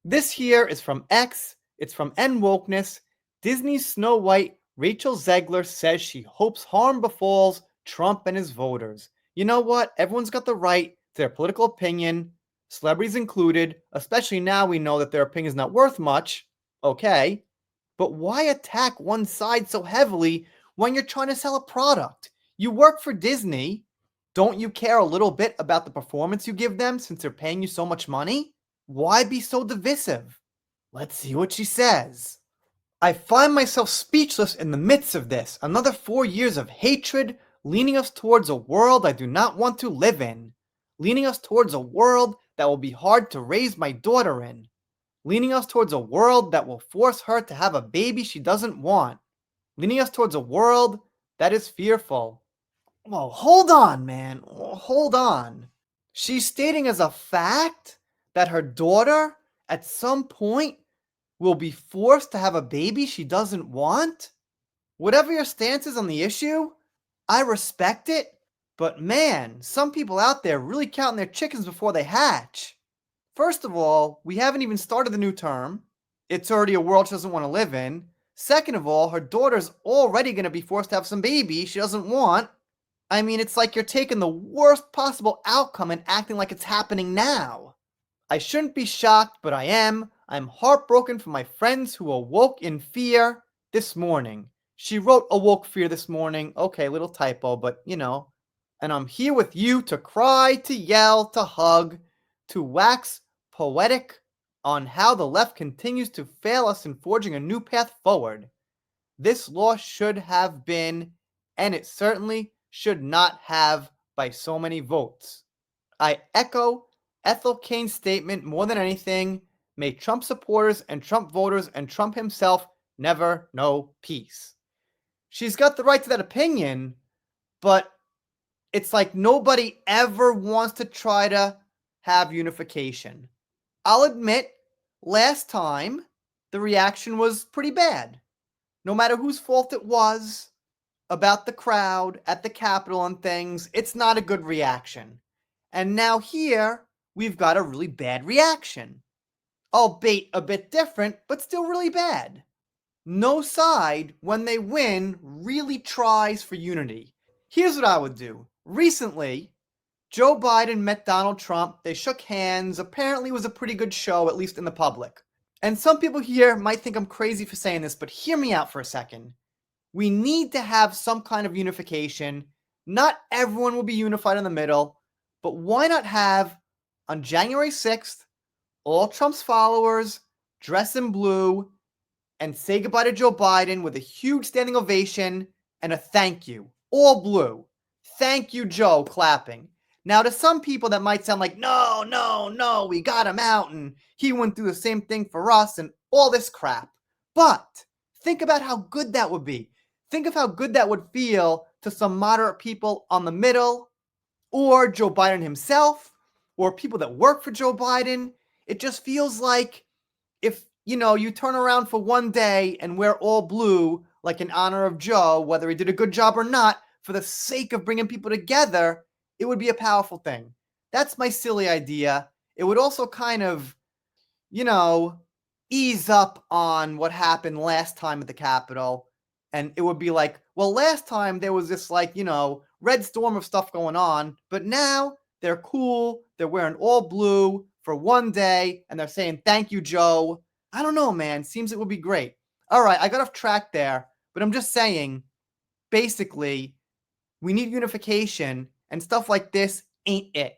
This here is from X. It's from N Wokeness. Disney's Snow White, Rachel Zegler, says she hopes harm befalls Trump and his voters. You know what? Everyone's got the right to their political opinion, celebrities included, especially now we know that their opinion is not worth much. Okay. But why attack one side so heavily when you're trying to sell a product? You work for Disney. Don't you care a little bit about the performance you give them since they're paying you so much money? Why be so divisive? Let's see what she says. I find myself speechless in the midst of this. Another 4 years of hatred, leaning us towards a world I do not want to live in. Leaning us towards a world that will be hard to raise my daughter in. Leaning us towards a world that will force her to have a baby she doesn't want. Leaning us towards a world that is fearful. Well, hold on, man. Hold on. She's stating as a fact that her daughter, at some point, will be forced to have a baby she doesn't want? Whatever your stance is on the issue, I respect it. But man, some people out there really counting their chickens before they hatch. First of all, we haven't even started the new term. It's already a world she doesn't want to live in. Second of all, her daughter's already going to be forced to have some baby she doesn't want. I mean, it's like you're taking the worst possible outcome and acting like it's happening now. I shouldn't be shocked, but I am. I'm heartbroken for my friends who awoke in fear this morning. She wrote awoke fear this morning. Okay, little typo, but you know. And I'm here with you to cry, to yell, to hug, to wax poetic on how the left continues to fail us in forging a new path forward. This law should have been, and it certainly should not have by so many votes. I echo Ethel Kane's statement more than anything. May Trump supporters and Trump voters and Trump himself never know peace. She's got the right to that opinion, but it's like nobody ever wants to try to have unification. I'll admit, last time, the reaction was pretty bad. No matter whose fault it was about the crowd at the Capitol and things, it's not a good reaction. And now here, we've got a really bad reaction. Albeit a bit different, but still really bad. No side, when they win, really tries for unity. Here's what I would do. Recently, Joe Biden met Donald Trump. They shook hands. Apparently, it was a pretty good show, at least in the public. And some people here might think I'm crazy for saying this, but hear me out for a second. We need to have some kind of unification. Not everyone will be unified in the middle, but why not have, on January 6th, all Trump's followers dress in blue and say goodbye to Joe Biden with a huge standing ovation and a thank you. All blue. Thank you, Joe, clapping. Now, to some people, that might sound like, no, no, no, we got him out and he went through the same thing for us and all this crap. But think about how good that would be. Think of how good that would feel to some moderate people on the middle, or Joe Biden himself, or people that work for Joe Biden. It just feels like if, you turn around for one day and wear all blue, like in honor of Joe, whether he did a good job or not, for the sake of bringing people together, it would be a powerful thing. That's my silly idea. It would also kind of, ease up on what happened last time at the Capitol. And it would be like, well, last time there was this red storm of stuff going on, but now they're cool. They're wearing all blue for one day and they're saying, thank you, Joe. I don't know, man. Seems it would be great. All right, I got off track there, but I'm just saying, basically, we need unification and stuff like this ain't it.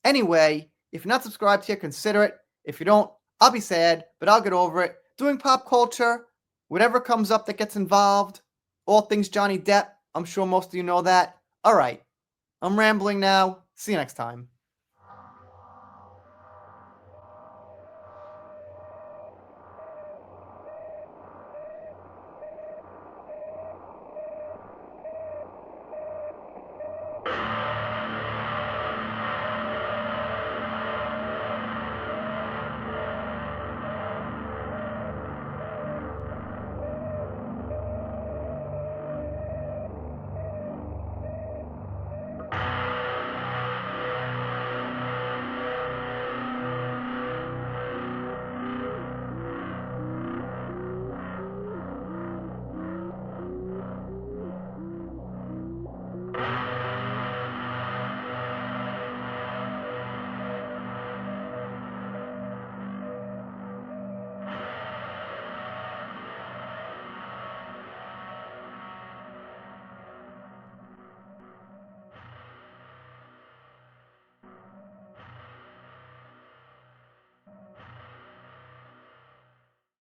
Anyway, if you're not subscribed here, consider it. If you don't, I'll be sad, but I'll get over it. Doing pop culture, whatever comes up that gets involved, all things Johnny Depp. I'm sure most of you know that. All right, I'm rambling now. See you next time.